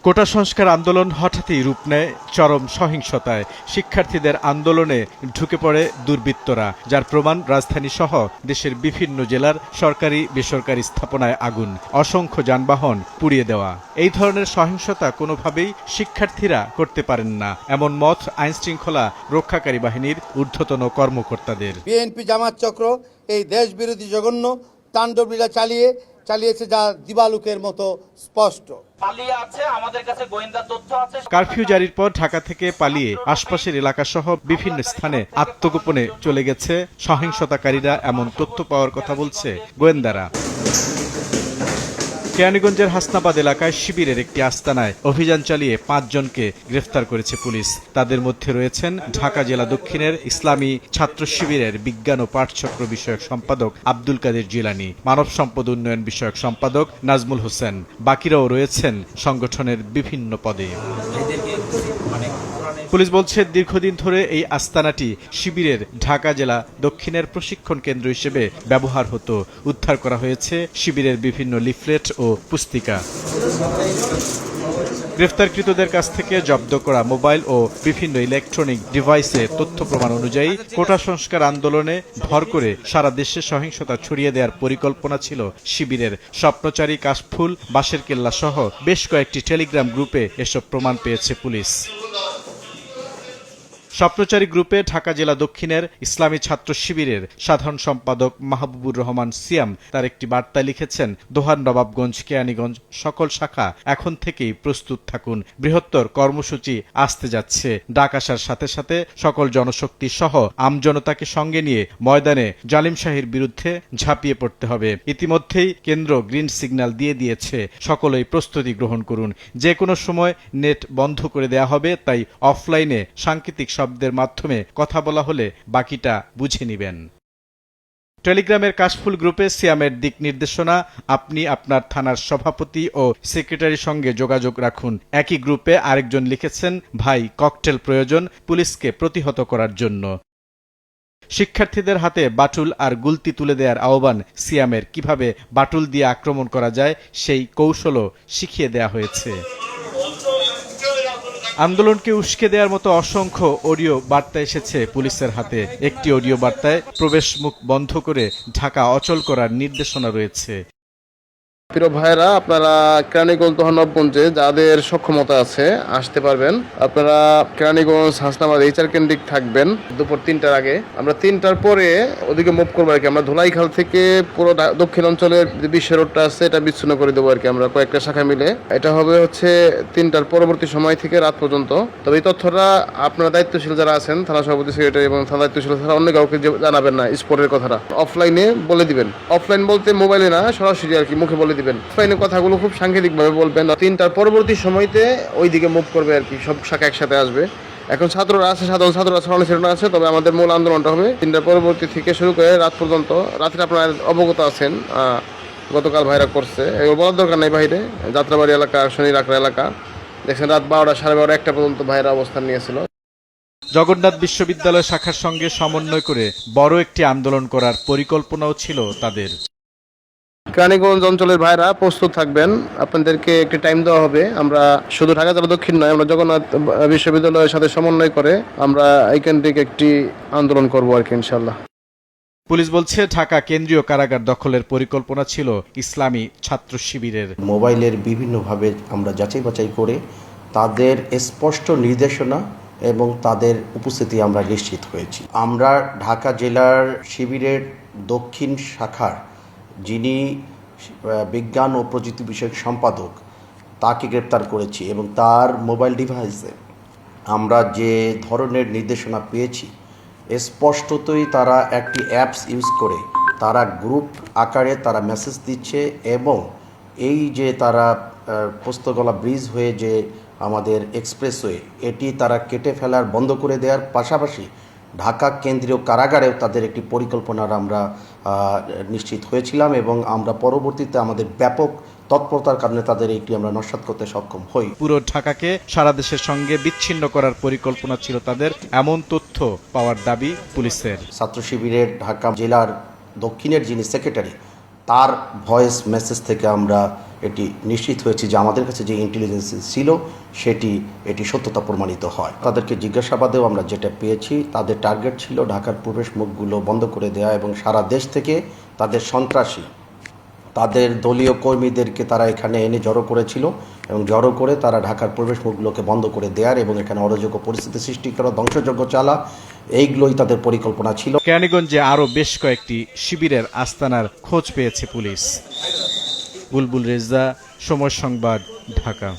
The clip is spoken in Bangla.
কোটা সংস্কার আন্দোলন হঠাৎই রূপ নেয় চরম সহিংসতায়। শিক্ষার্থীদের আন্দোলনে ঢুকে পড়ে দুর্বৃত্তরা, যার প্রমাণ রাজধানী সহ দেশের বিভিন্ন জেলার সরকারি বেসরকারি স্থাপনায় আগুন, অসংখ্য যানবাহন পুড়িয়ে দেওয়া। এই ধরনের সহিংসতা কোনোভাবেই শিক্ষার্থীরা করতে পারেন না, এমন মত আইনশৃঙ্খলা রক্ষাকারী বাহিনীর ঊর্ধ্বতন কর্মকর্তাদের। বিএনপি জামাত চক্র এই দেশবিরোধী জঘন্য তাণ্ডবলীলা চালিয়েছে, যা দিবালুকের মতো স্পষ্ট। কারফিউ জারির পর ঢাকা থেকে পালিয়ে আশপাশের এলাকাসহ বিভিন্ন স্থানে আত্মগোপনে চলে গেছে সহিংসতাকারীরা, এমন তথ্য পাওয়ার কথা বলছে গোয়েন্দারা। কেরানীগঞ্জের হাসনাবাদ এলাকায় শিবিরের একটি আস্তানায় অভিযান চালিয়ে ৫ জনকে গ্রেফতার করেছে পুলিশ। তাদের মধ্যে রয়েছেন ঢাকা জেলা দক্ষিণের ইসলামী ছাত্র শিবিরের বিজ্ঞান ও পাঠচক্র বিষয়ক সম্পাদক আব্দুল কাদের জিলানী, মানব সম্পদ উন্নয়ন বিষয়ক সম্পাদক নাজমুল হোসেন। বাকিরাও রয়েছেন সংগঠনের বিভিন্ন পদে। পুলিশ বলছে, দীর্ঘদিন ধরে এই আস্তানাটি শিবিরের ঢাকা জেলা দক্ষিণের প্রশিক্ষণ কেন্দ্র হিসেবে ব্যবহার হতো। উদ্ধার করা হয়েছে শিবিরের বিভিন্ন লিফলেট ও পুস্তিকা। গ্রেফতারকৃতদের কাছ থেকে জব্দ করা মোবাইল ও বিভিন্ন ইলেকট্রনিক ডিভাইসে তথ্য প্রমাণ অনুযায়ী কোটা সংস্কার আন্দোলনে ভর করে সারা দেশে সহিংসতা ছড়িয়ে দেওয়ার পরিকল্পনা ছিল শিবিরের। স্বপ্নচারী, কাশফুল, বাঁশের কেল্লা সহ বেশ কয়েকটি টেলিগ্রাম গ্রুপে এসব প্রমাণ পেয়েছে পুলিশ। স্বপ্নচারী গ্রুপে ঢাকা জেলা দক্ষিণের ইসলামী ছাত্র শিবিরের সাধারণ সম্পাদক মাহবুবুর রহমান সিয়াম তার একটি বার্তায় লিখেছেন, দোহার নবাবগঞ্জ, কেরানীগঞ্জ সকল শাখা এখন থেকেই প্রস্তুত থাকুন। বৃহত্তর কর্মসূচি আসতে যাচ্ছে। ডাক আসার সাথে সাথে সকল জনশক্তি সহ আমজনতাকে সঙ্গে নিয়ে ময়দানে জালিম শাহীর বিরুদ্ধে ঝাঁপিয়ে পড়তে হবে। ইতিমধ্যেই কেন্দ্র গ্রিন সিগন্যাল দিয়ে দিয়েছে, সকলেই প্রস্তুতি গ্রহণ করুন। যে কোনো সময় নেট বন্ধ করে দেয়া হবে, তাই অফলাইনে সাংকেতিক শব্দের মাধ্যমে কথা বলা হলে বাকিটা বুঝে নেবেন। টেলিগ্রামের কাশফুল গ্রুপে সিয়ামের দিক নির্দেশনা, আপনি আপনার থানার সভাপতি ও সেক্রেটারির সঙ্গে যোগাযোগ রাখুন। একই গ্রুপে আরেকজন লিখেছেন, ভাই ককটেল প্রয়োজন পুলিশকে প্রতিহত করার জন্য। শিক্ষার্থীদের হাতে বাটুল আর গুলতি তুলে দেওয়ার আহ্বান সিয়ামের। কিভাবে বাটুল দিয়ে আক্রমণ করা যায় সেই কৌশলও শিখিয়ে দেয়া হয়েছে। আন্দোলনকে উস্কে দেওয়ার মতো অসংখ্য অডিও বার্তা এসেছে পুলিশের হাতে। একটি অডিও বার্তায় প্রবেশ মুখ বন্ধ করে ঢাকা অচল করার নির্দেশনা রয়েছে। প্রিয় ভাইরা, আপনারা কেরানীগঞ্জ নবাবগঞ্জে যাদের সক্ষমতা আছে আসতে পারবেন। আপনারা কেরানীগঞ্জ হাসনাবাদ এইচআর কেন্দ্রিক থাকবেন দুপুর ৩টার আগে। আমরা ৩টার পরে ওদিকে মুভ করবো আর কি। আমরা ধুলাইখাল থেকে পুরো দক্ষিণ অঞ্চলের যে বিশ্ব রোডটা আছে এটা বিচ্ছিন্ন করে দেবো আর কি, আমরা কয়েকটা শাখা মিলে। এটা হবে হচ্ছে ৩টার পরবর্তী সময় থেকে রাত পর্যন্ত। তবে এই তথ্যটা আপনারা দায়িত্বশীল যারা আছেন, থানা সভাপতি, সেক্রেটারি এবং থানা দায়িত্বশীল ছাড়া অন্য কাউকে জানাবেন না। স্পোর্টের কথাটা অফলাইনে বলে দিবেন। অফলাইন বলতে মোবাইলে না, সরাসরি আর কি মুখে বলে দিবেন। কথাগুলো খুব সাংকেতিক ভাবে বলবেন। ৩টার পরবর্তী সময়তে ওই দিকে মুভ করবে আর কি, সব শাখা একসাথে আসবে। এখন ছাত্ররা আছে, সাধারণ ছাত্ররা ছড়ানো ছিটানো আছে। তবে আমাদের মূল আন্দোলনটা হবে ৩টার পরবর্তী থেকে শুরু করে রাত পর্যন্ত। রাত্রে আপনারা অবগত আছেন, গতকাল ভাইরা করছে, এগুলো বলার দরকার নেই। বাইরে যাত্রাবাড়ি এলাকা, শনি রাখরা এলাকা দেখছেন রাত ১২টা, সাড়ে ১২টা, ১টা পর্যন্ত ভাইরা অবস্থান নিয়েছিল। জগন্নাথ বিশ্ববিদ্যালয় শাখার সঙ্গে সমন্বয় করে বড় একটি আন্দোলন করার পরিকল্পনাও ছিল তাদের। কেরানীগঞ্জ অঞ্চলের ভাইরা প্রস্তুত থাকবেন, আপনাদেরকে একটি টাইম দেওয়া হবে। আমরা শুধু ঢাকা জেলা দক্ষিণ নয়, আমরা জগন্নাথ বিশ্ববিদ্যালয়ের সাথে সমন্বয় করে আমরা এইখান থেকে একটি আন্দোলন করবো আর কি, ইনশাল্লাহ। পুলিশ বলছে, ঢাকা কেন্দ্রীয় কারাগার দখলের পরিকল্পনা ছিল ইসলামী ছাত্র শিবিরের। মোবাইলের বিভিন্নভাবে আমরা যাচাই বাছাই করে তাদের স্পষ্ট নির্দেশনা এবং তাদের উপস্থিতি আমরা নিশ্চিত হয়েছি। আমরা ঢাকা জেলার শিবিরের দক্ষিণ শাখার যিনি বিজ্ঞান ও প্রযুক্তি বিষয়ক সম্পাদক তাকে গ্রেপ্তার করেছি এবং তার মোবাইল ডিভাইসে আমরা যে ধরনের নির্দেশনা পেয়েছি, স্পষ্টতই তারা একটি অ্যাপস ইউজ করে তারা গ্রুপ আকারে তারা মেসেজ দিচ্ছে এবং এই যে তারা পোস্তগোলা ব্রিজ হয়ে যে আমাদের এক্সপ্রেসওয়ে এটি তারা কেটে ফেলার বন্ধ করে দেওয়ার পাশাপাশি ঢাকা কেন্দ্রীয় কারাগারেও তাদের একটি পরিকল্পনার আমরা নিশ্চিত হয়েছিলাম এবং আমরা পরবর্তীতে আমাদের ব্যাপক তৎপরতার কারণে তাদের এইটি আমরা নস্যাৎ করতে সক্ষম হই। পুরো ঢাকাকে সারা দেশের সঙ্গে বিচ্ছিন্ন করার পরিকল্পনা ছিল তাদের, এমন তথ্য পাওয়ার দাবি পুলিশের। ছাত্র শিবিরের ঢাকা জেলার দক্ষিণের যিনি সেক্রেটারি, তার ভয়েস মেসেজ থেকে আমরা এটি নিশ্চিত হয়েছে যে আমাদের কাছে যে ইন্টেলিজেন্স ছিল এটি সত্যতা প্রমাণিত হয়। তাদেরকে জিজ্ঞাসাবাদেও আমরা যেটা পেয়েছি, তাদের টার্গেট ছিল ঢাকার প্রবেশ মুখগুলো বন্ধ করে দেওয়া এবং সারা দেশ থেকে তাদের সন্ত্রাসী, তাদের দলীয় কর্মীদেরকে তারা এখানে এনে জড়ো করেছিল এবং জড়ো করে তারা ঢাকার প্রবেশ মুখগুলোকে বন্ধ করে দেওয়ার এবং এখানে অরাজক পরিস্থিতি সৃষ্টি করা, ধ্বংসযজ্ঞ চালা, এইগুলোই তাদের পরিকল্পনা ছিল। কেরানীগঞ্জে আরও বেশ কয়েকটি শিবিরের আস্তানার খোঁজ পেয়েছে পুলিশ। বুলবুল রেজা, সময় সংবাদ, ঢাকা।